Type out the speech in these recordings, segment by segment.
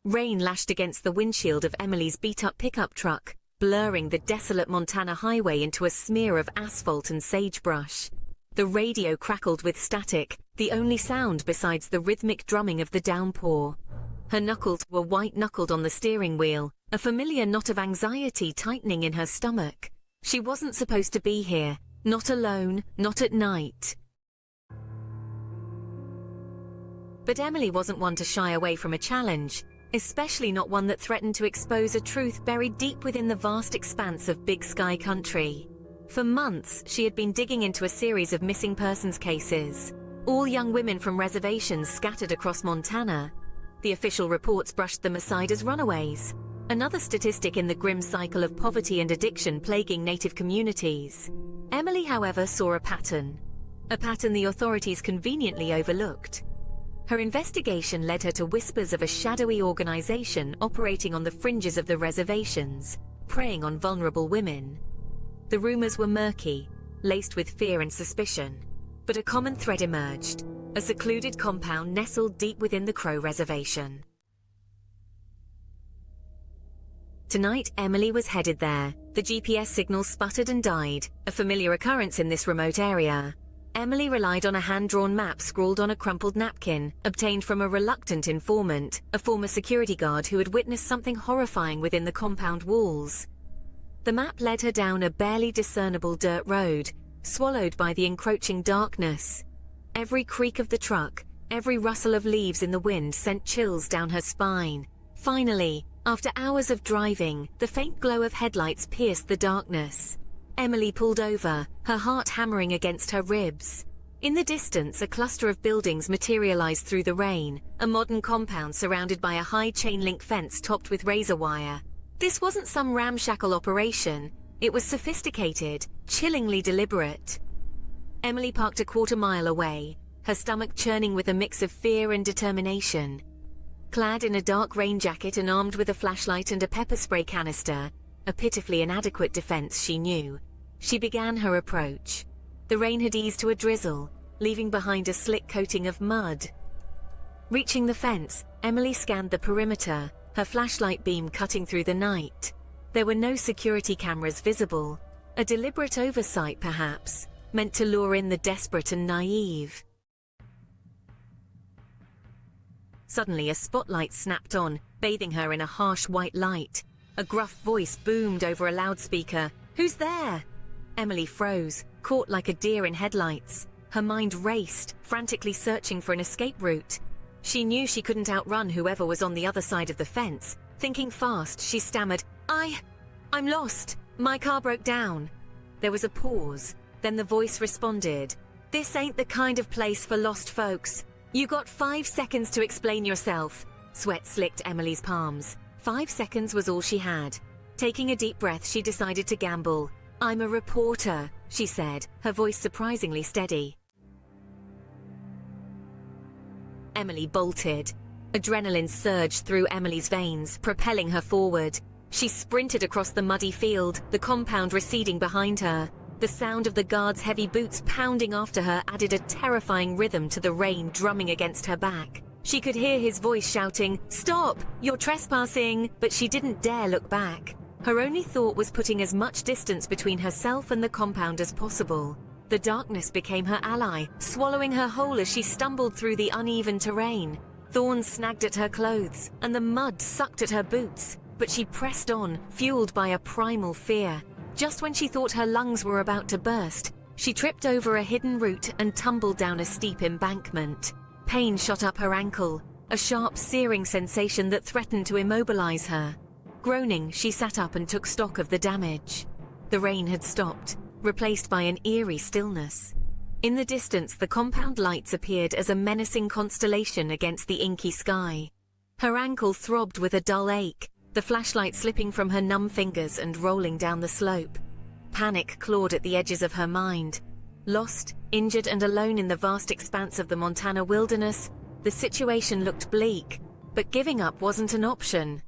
Rain lashed against the windshield of Emily's beat-up pickup truck, blurring the desolate Montana highway into a smear of asphalt and sagebrush. The radio crackled with static, the only sound besides the rhythmic drumming of the downpour. Her knuckles were white-knuckled on the steering wheel, a familiar knot of anxiety tightening in her stomach. She wasn't supposed to be here, not alone, not at night. But Emily wasn't one to shy away from a challenge, especially not one that threatened to expose a truth buried deep within the vast expanse of Big Sky country. For months, she had been digging into a series of missing persons cases, all young women from reservations scattered across Montana. The official reports brushed them aside as runaways, another statistic in the grim cycle of poverty and addiction plaguing Native communities. Emily, however, saw a pattern the authorities conveniently overlooked. Her investigation led her to whispers of a shadowy organization operating on the fringes of the reservations, preying on vulnerable women. The rumors were murky, laced with fear and suspicion, but a common thread emerged: a secluded compound nestled deep within the Crow Reservation. Tonight, Emily was headed there. The GPS signal sputtered and died, a familiar occurrence in this remote area. Emily relied on a hand-drawn map scrawled on a crumpled napkin, obtained from a reluctant informant, a former security guard who had witnessed something horrifying within the compound walls. The map led her down a barely discernible dirt road, swallowed by the encroaching darkness. Every creak of the truck, every rustle of leaves in the wind sent chills down her spine. Finally, after hours of driving, the faint glow of headlights pierced the darkness. Emily pulled over, her heart hammering against her ribs. In the distance, a cluster of buildings materialized through the rain, a modern compound surrounded by a high chain-link fence topped with razor wire. This wasn't some ramshackle operation. It was sophisticated, chillingly deliberate. Emily parked a quarter-mile away, her stomach churning with a mix of fear and determination. Clad in a dark rain jacket and armed with a flashlight and a pepper spray canister, a pitifully inadequate defense, she knew, she began her approach. The rain had eased to a drizzle, leaving behind a slick coating of mud. Reaching the fence, Emily scanned the perimeter, her flashlight beam cutting through the night. There were no security cameras visible, a deliberate oversight perhaps, meant to lure in the desperate and naive. Suddenly a spotlight snapped on, bathing her in a harsh white light. A gruff voice boomed over a loudspeaker. "Who's there?" Emily froze, caught like a deer in headlights. Her mind raced, frantically searching for an escape route. She knew she couldn't outrun whoever was on the other side of the fence. Thinking fast, she stammered, I'm lost. My car broke down." There was a pause, then the voice responded, "This ain't the kind of place for lost folks. You got 5 seconds to explain yourself." Sweat slicked Emily's palms. 5 seconds was all she had. Taking a deep breath, she decided to gamble. "I'm a reporter," she said, her voice surprisingly steady. Emily bolted. Adrenaline surged through Emily's veins, propelling her forward. She sprinted across the muddy field, the compound receding behind her. The sound of the guard's heavy boots pounding after her added a terrifying rhythm to the rain drumming against her back. She could hear his voice shouting, "Stop! You're trespassing!" But she didn't dare look back. Her only thought was putting as much distance between herself and the compound as possible. The darkness became her ally, swallowing her whole as she stumbled through the uneven terrain. Thorns snagged at her clothes, and the mud sucked at her boots. But she pressed on, fueled by a primal fear. Just when she thought her lungs were about to burst, she tripped over a hidden root and tumbled down a steep embankment. Pain shot up her ankle, a sharp, searing sensation that threatened to immobilize her. Groaning, she sat up and took stock of the damage. The rain had stopped, replaced by an eerie stillness. In the distance, the compound lights appeared as a menacing constellation against the inky sky. Her ankle throbbed with a dull ache, the flashlight slipping from her numb fingers and rolling down the slope. Panic clawed at the edges of her mind. Lost, injured and alone in the vast expanse of the Montana wilderness, the situation looked bleak, but giving up wasn't an option.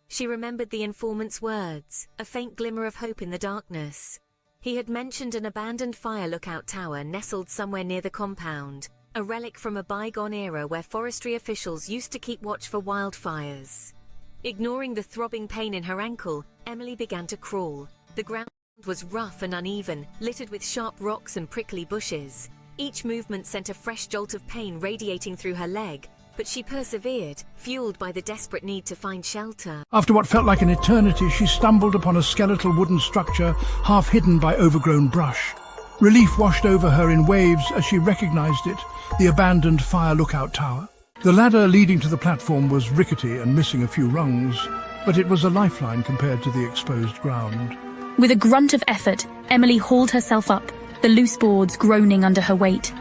She remembered the informant's words, a faint glimmer of hope in the darkness. He had mentioned an abandoned fire lookout tower nestled somewhere near the compound, a relic from a bygone era where forestry officials used to keep watch for wildfires. Ignoring the throbbing pain in her ankle, Emily began to crawl. The ground was rough and uneven, littered with sharp rocks and prickly bushes. Each movement sent a fresh jolt of pain radiating through her leg, but she persevered, fueled by the desperate need to find shelter. After what felt like an eternity, she stumbled upon a skeletal wooden structure half hidden by overgrown brush. Relief washed over her in waves as she recognized it, the abandoned fire lookout tower. The ladder leading to the platform was rickety and missing a few rungs, but it was a lifeline compared to the exposed ground. With a grunt of effort, Emily hauled herself up, the loose boards groaning under her weight.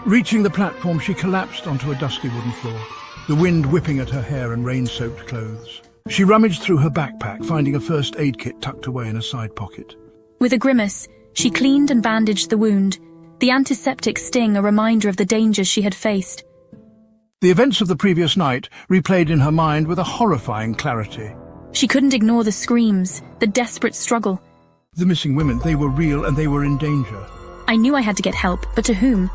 Reaching the platform, she collapsed onto a dusty wooden floor, the wind whipping at her hair and rain-soaked clothes. She rummaged through her backpack, finding a first aid kit tucked away in a side pocket. With a grimace, she cleaned and bandaged the wound, the antiseptic sting a reminder of the dangers she had faced. The events of the previous night replayed in her mind with a horrifying clarity. She couldn't ignore the screams, the desperate struggle. The missing women, they were real and they were in danger. I knew I had to get help, but to whom?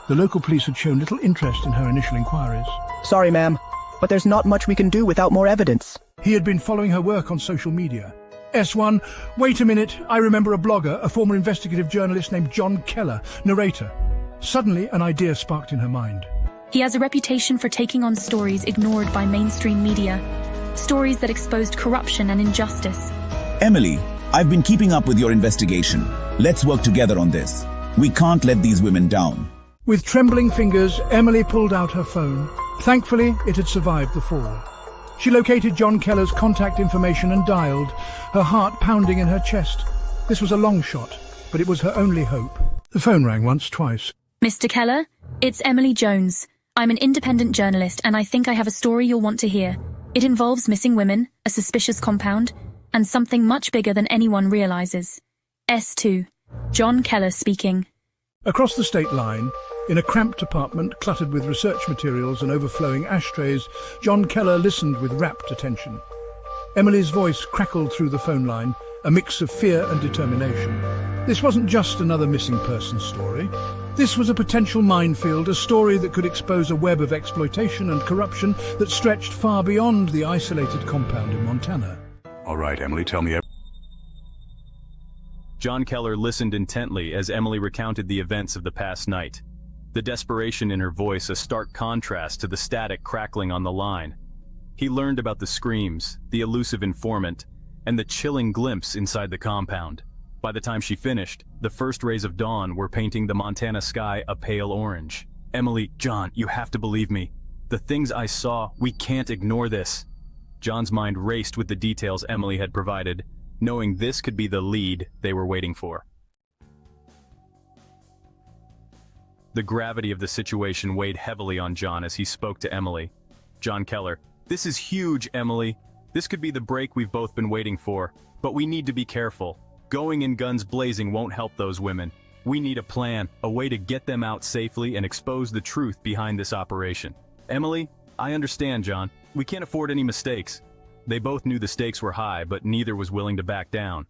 The local police had shown little interest in her initial inquiries. Sorry, ma'am, but there's not much we can do without more evidence. He had been following her work on social media. S1, wait a minute, I remember a blogger, a former investigative journalist named John Keller, narrator. Suddenly, an idea sparked in her mind. He has a reputation for taking on stories ignored by mainstream media. Stories that exposed corruption and injustice. Emily, I've been keeping up with your investigation. Let's work together on this. We can't let these women down. With trembling fingers, Emily pulled out her phone. Thankfully, it had survived the fall. She located John Keller's contact information and dialed, her heart pounding in her chest. This was a long shot, but it was her only hope. The phone rang once, twice. Mr. Keller, it's Emily Jones. I'm an independent journalist, and I think I have a story you'll want to hear. It involves missing women, a suspicious compound, and something much bigger than anyone realizes. S2. John Keller speaking. Across the state line, in a cramped apartment cluttered with research materials and overflowing ashtrays, John Keller listened with rapt attention. Emily's voice crackled through the phone line, a mix of fear and determination. This wasn't just another missing person story. This was a potential minefield, a story that could expose a web of exploitation and corruption that stretched far beyond the isolated compound in Montana. All right, Emily, tell me everything. John Keller listened intently as Emily recounted the events of the past night. The desperation in her voice a stark contrast to the static crackling on the line. He learned about the screams, the elusive informant, and the chilling glimpse inside the compound. By the time she finished, the first rays of dawn were painting the Montana sky a pale orange. Emily, John, you have to believe me. The things I saw, we can't ignore this. John's mind raced with the details Emily had provided, knowing this could be the lead they were waiting for. The gravity of the situation weighed heavily on John as he spoke to Emily. John Keller, this is huge, Emily. This could be the break we've both been waiting for, but we need to be careful. Going in guns blazing won't help those women. We need a plan, a way to get them out safely and expose the truth behind this operation. Emily, I understand, John. We can't afford any mistakes. They both knew the stakes were high, but neither was willing to back down.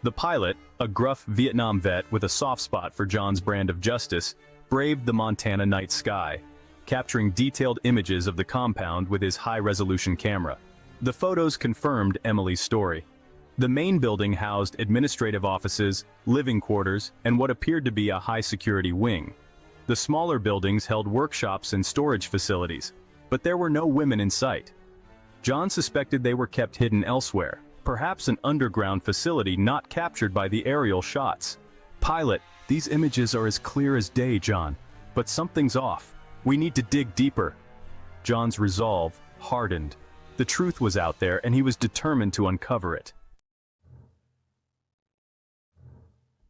The pilot, a gruff Vietnam vet with a soft spot for John's brand of justice, braved the Montana night sky, capturing detailed images of the compound with his high-resolution camera. The photos confirmed Emily's story. The main building housed administrative offices, living quarters, and what appeared to be a high-security wing. The smaller buildings held workshops and storage facilities, but there were no women in sight. John suspected they were kept hidden elsewhere, perhaps an underground facility not captured by the aerial shots. Pilot, these images are as clear as day, John, but something's off. We need to dig deeper. John's resolve hardened. The truth was out there, and he was determined to uncover it.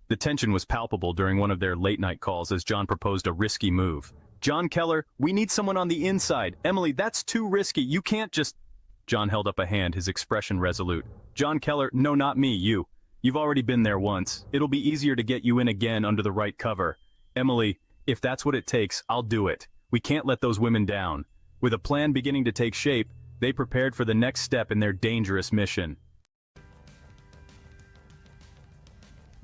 The tension was palpable during one of their late-night calls as John proposed a risky move. John Keller, we need someone on the inside. Emily, that's too risky. You can't just... John held up a hand, his expression resolute. John Keller, no, not me, you. You've already been there once. It'll be easier to get you in again under the right cover. Emily, if that's what it takes, I'll do it. We can't let those women down. With a plan beginning to take shape, they prepared for the next step in their dangerous mission.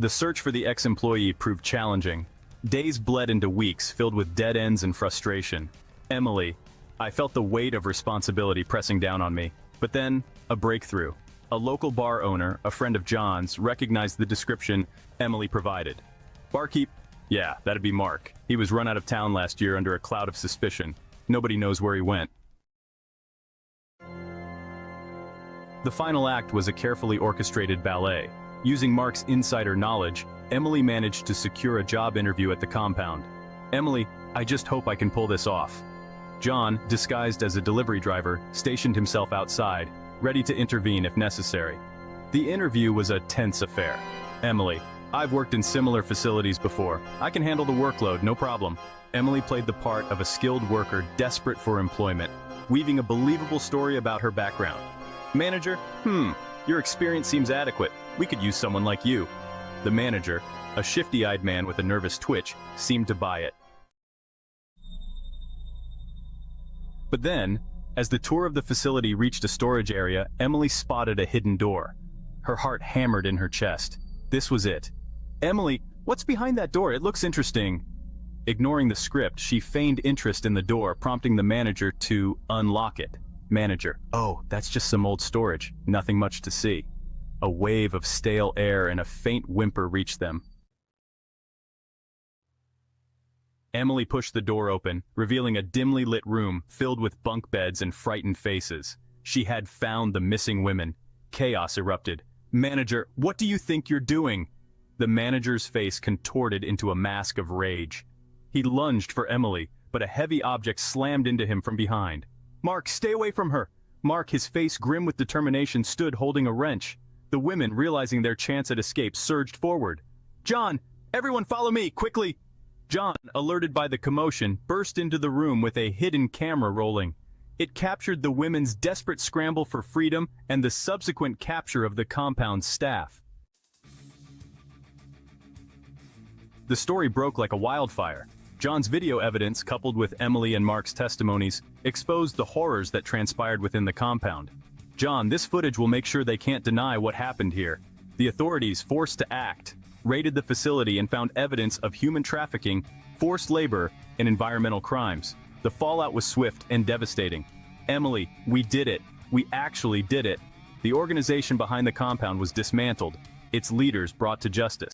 The search for the ex-employee proved challenging. Days bled into weeks filled with dead ends and frustration. Emily, I felt the weight of responsibility pressing down on me. But then, a breakthrough. A local bar owner, a friend of John's, recognized the description Emily provided. Barkeep? Yeah, that'd be Mark. He was run out of town last year under a cloud of suspicion. Nobody knows where he went. The final act was a carefully orchestrated ballet. Using Mark's insider knowledge, Emily managed to secure a job interview at the compound. Emily, I just hope I can pull this off. John, disguised as a delivery driver, stationed himself outside, ready to intervene if necessary. The interview was a tense affair. Emily, I've worked in similar facilities before. I can handle the workload, no problem. Emily played the part of a skilled worker desperate for employment, weaving a believable story about her background. Manager, your experience seems adequate. We could use someone like you. The manager, a shifty-eyed man with a nervous twitch, seemed to buy it. But then, as the tour of the facility reached a storage area, Emily spotted a hidden door. Her heart hammered in her chest. This was it. Emily, what's behind that door? It looks interesting. Ignoring the script, she feigned interest in the door, prompting the manager to unlock it. Manager, oh, that's just some old storage. Nothing much to see. A wave of stale air and a faint whimper reached them. Emily pushed the door open, revealing a dimly lit room filled with bunk beds and frightened faces. She had found the missing women. Chaos erupted. Manager, what do you think you're doing? The manager's face contorted into a mask of rage. He lunged for Emily, but a heavy object slammed into him from behind. Mark, stay away from her! Mark, his face grim with determination, stood holding a wrench. The women, realizing their chance at escape, surged forward. John! Everyone follow me, quickly! John, alerted by the commotion, burst into the room with a hidden camera rolling. It captured the women's desperate scramble for freedom and the subsequent capture of the compound's staff. The story broke like a wildfire. John's video evidence, coupled with Emily and Mark's testimonies, exposed the horrors that transpired within the compound. John, this footage will make sure they can't deny what happened here. The authorities, forced to act, raided the facility and found evidence of human trafficking, forced labor, and environmental crimes. The fallout was swift and devastating. Emily, we did it. We actually did it. The organization behind the compound was dismantled, its leaders brought to justice.